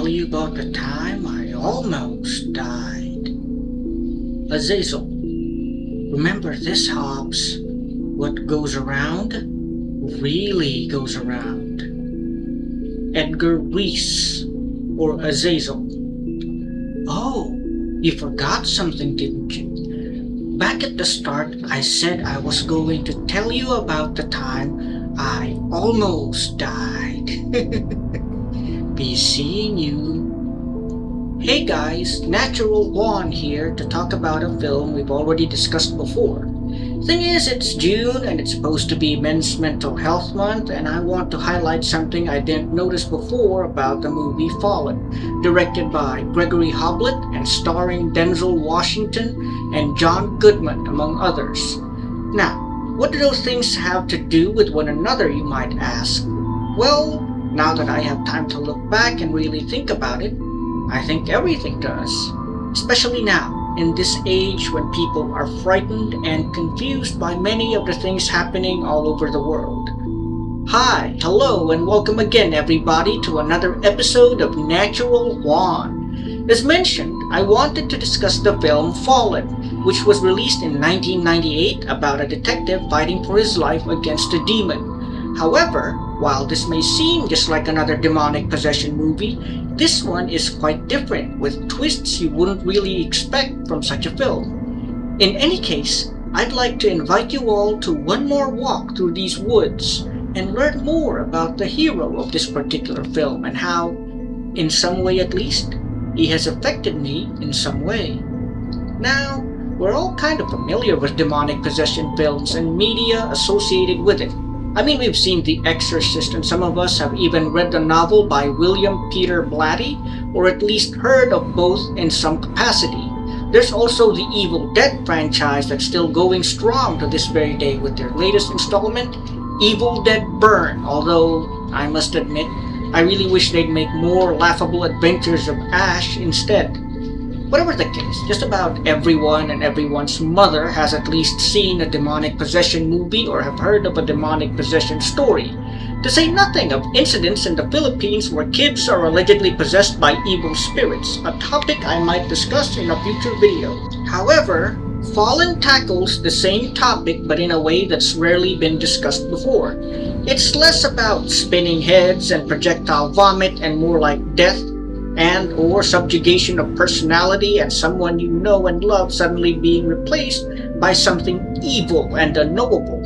tell you about the time I almost died. Azazel, remember this, Hobbs? What goes around really goes around. Edgar Reese, or Azazel. Oh, you forgot something, didn't you? Back at the start, I said I was going to tell you about the time I almost died. Be seeing you. Hey guys, Natural Juan here to talk about a film we've already discussed before. Thing is, it's June and it's supposed to be Men's Mental Health Month, and I want to highlight something I didn't notice before about the movie Fallen, directed by Gregory Hoblit and starring Denzel Washington and John Goodman, among others. Now, what do those things have to do with one another, you might ask? Well, now that I have time to look back and really think about it, I think everything does. Especially now, in this age when people are frightened and confused by many of the things happening all over the world. Hi, hello, and welcome again everybody to another episode of Natural Juan. As mentioned, I wanted to discuss the film Fallen, which was released in 1998 about a detective fighting for his life against a demon. However, while this may seem just like another demonic possession movie, this one is quite different, with twists you wouldn't really expect from such a film. In any case, I'd like to invite you all to one more walk through these woods and learn more about the hero of this particular film and how, in some way at least, he has affected me in some way. Now, we're all kind of familiar with demonic possession films and media associated with it. I mean, we've seen The Exorcist, and some of us have even read the novel by William Peter Blatty, or at least heard of both in some capacity. There's also the Evil Dead franchise that's still going strong to this very day with their latest installment, Evil Dead Burn, although, I must admit, I really wish they'd make more laughable adventures of Ash instead. Whatever the case, just about everyone and everyone's mother has at least seen a demonic possession movie or have heard of a demonic possession story. To say nothing of incidents in the Philippines where kids are allegedly possessed by evil spirits, a topic I might discuss in a future video. However, Fallen tackles the same topic but in a way that's rarely been discussed before. It's less about spinning heads and projectile vomit and more like death and or subjugation of personality and someone you know and love suddenly being replaced by something evil and unknowable,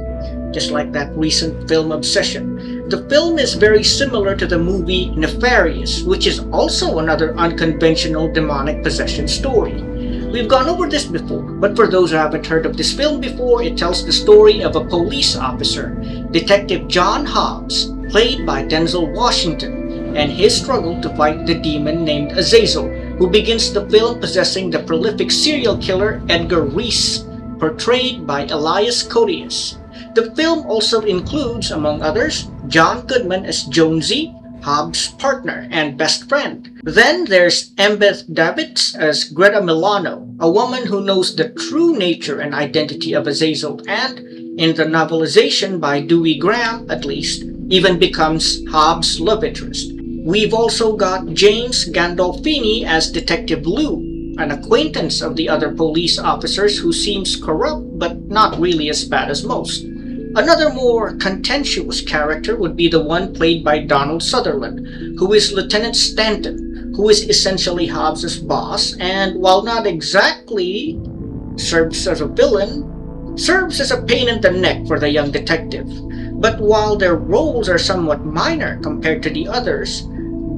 just like that recent film Obsession. The film is very similar to the movie Nefarious, which is also another unconventional demonic possession story. We've gone over this before, but for those who haven't heard of this film before, it tells the story of a police officer, Detective John Hobbs, played by Denzel Washington, and his struggle to fight the demon named Azazel, who begins the film possessing the prolific serial killer Edgar Reese, portrayed by Elias Koteas. The film also includes, among others, John Goodman as Jonesy, Hobbs' partner and best friend. Then there's Embeth Davids as Greta Milano, a woman who knows the true nature and identity of Azazel and, in the novelization by Dewey Graham at least, even becomes Hobbs' love interest. We've also got James Gandolfini as Detective Lou, an acquaintance of the other police officers who seems corrupt but not really as bad as most. Another more contentious character would be the one played by Donald Sutherland, who is Lieutenant Stanton, who is essentially Hobbs' boss and, while not exactly serves as a villain, serves as a pain in the neck for the young detective. But while their roles are somewhat minor compared to the others,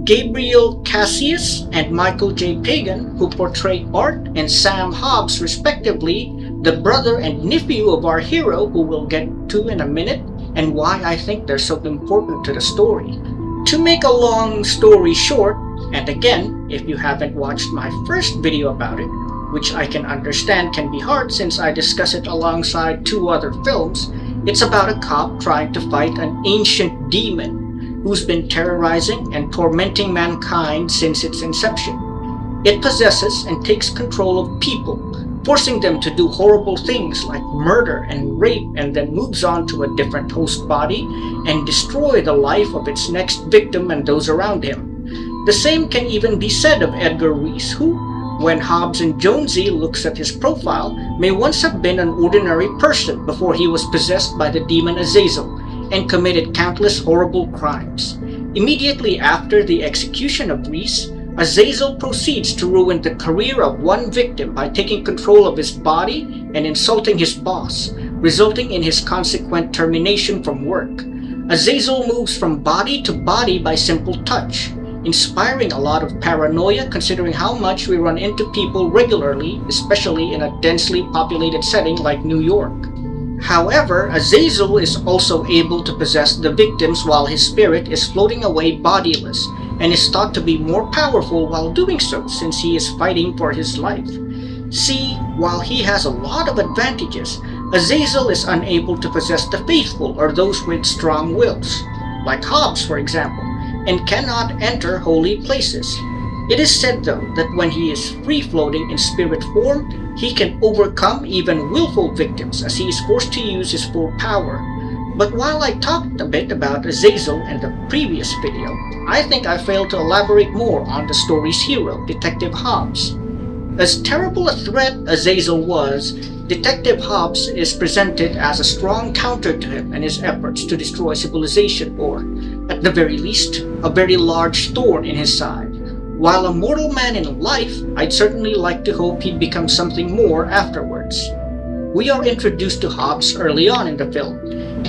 Gabriel Cassius and Michael J. Pagan, who portray Art and Sam Hobbs respectively, the brother and nephew of our hero, who we'll get to in a minute, and why I think they're so important to the story. To make a long story short, and again, if you haven't watched my first video about it, which I can understand can be hard since I discuss it alongside two other films, it's about a cop trying to fight an ancient demon who's been terrorizing and tormenting mankind since its inception. It possesses and takes control of people, forcing them to do horrible things like murder and rape, and then moves on to a different host body and destroy the life of its next victim and those around him. The same can even be said of Edgar Reese, who, when Hobbs and Jonesy looks at his profile, may once have been an ordinary person before he was possessed by the demon Azazel and committed countless horrible crimes. Immediately after the execution of Reese, Azazel proceeds to ruin the career of one victim by taking control of his body and insulting his boss, resulting in his consequent termination from work. Azazel moves from body to body by simple touch, inspiring a lot of paranoia considering how much we run into people regularly, especially in a densely populated setting like New York. However, Azazel is also able to possess the victims while his spirit is floating away bodiless, and is thought to be more powerful while doing so since he is fighting for his life. See, while he has a lot of advantages, Azazel is unable to possess the faithful or those with strong wills, like Hobbs for example, and cannot enter holy places. It is said though that when he is free-floating in spirit form, he can overcome even willful victims as he is forced to use his full power. But while I talked a bit about Azazel in the previous video, I think I failed to elaborate more on the story's hero, Detective Hobbs. As terrible a threat Azazel was, Detective Hobbs is presented as a strong counter to him and his efforts to destroy civilization, or, at the very least, a very large thorn in his side. While a mortal man in life, I'd certainly like to hope he'd become something more afterwards. We are introduced to Hobbs early on in the film.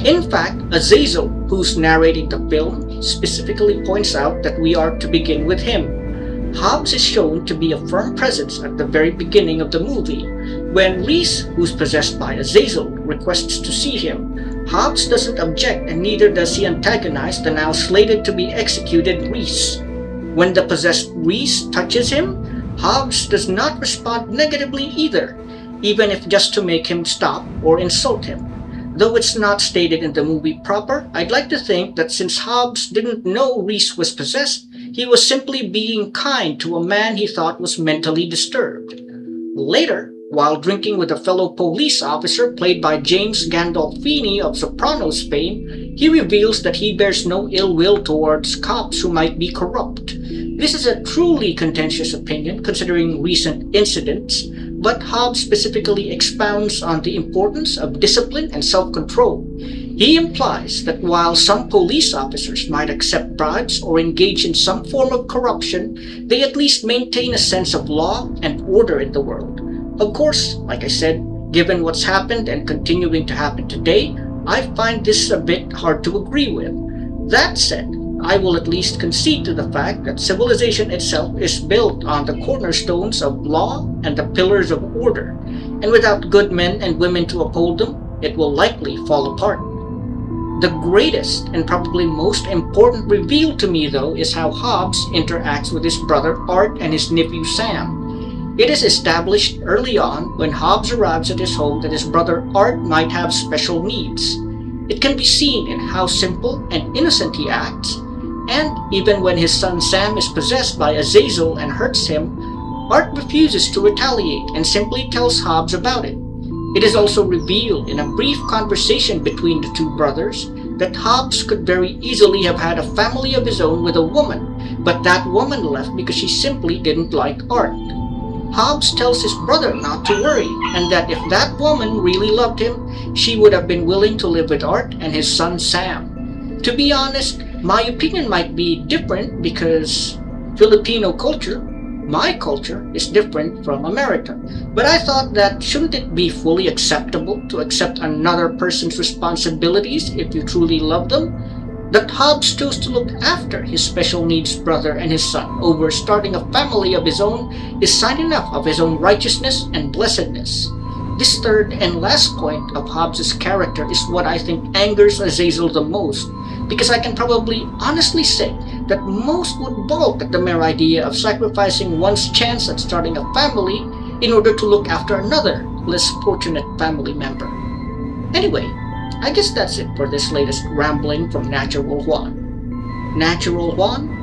In fact, Azazel, who's narrating the film, specifically points out that we are to begin with him. Hobbs is shown to be a firm presence at the very beginning of the movie. When Reese, who's possessed by Azazel, requests to see him, Hobbs doesn't object and neither does he antagonize the now slated to be executed Reese. When the possessed Reese touches him, Hobbs does not respond negatively either, even if just to make him stop or insult him. Though it's not stated in the movie proper, I'd like to think that since Hobbs didn't know Reese was possessed, he was simply being kind to a man he thought was mentally disturbed. Later, while drinking with a fellow police officer played by James Gandolfini of Sopranos fame, he reveals that he bears no ill will towards cops who might be corrupt. This is a truly contentious opinion considering recent incidents, but Hobbs specifically expounds on the importance of discipline and self-control. He implies that while some police officers might accept bribes or engage in some form of corruption, they at least maintain a sense of law and order in the world. Of course, like I said, given what's happened and continuing to happen today, I find this a bit hard to agree with. That said, I will at least concede to the fact that civilization itself is built on the cornerstones of law and the pillars of order, and without good men and women to uphold them, it will likely fall apart. The greatest and probably most important reveal to me though is how Hobbs interacts with his brother Art and his nephew Sam. It is established early on when Hobbs arrives at his home that his brother Art might have special needs. It can be seen in how simple and innocent he acts, and even when his son Sam is possessed by Azazel and hurts him, Art refuses to retaliate and simply tells Hobbs about it. It is also revealed in a brief conversation between the two brothers that Hobbs could very easily have had a family of his own with a woman, but that woman left because she simply didn't like Art. Hobbs tells his brother not to worry, and that if that woman really loved him, she would have been willing to live with Art and his son Sam. To be honest, my opinion might be different because Filipino culture, my culture, is different from America. But I thought that shouldn't it be fully acceptable to accept another person's responsibilities if you truly love them? That Hobbs chose to look after his special needs brother and his son over starting a family of his own is sign enough of his own righteousness and blessedness. This third and last point of Hobbs' character is what I think angers Azazel the most, because I can probably honestly say that most would balk at the mere idea of sacrificing one's chance at starting a family in order to look after another, less fortunate family member. Anyway, I guess that's it for this latest rambling from Natural Juan. Natural Juan,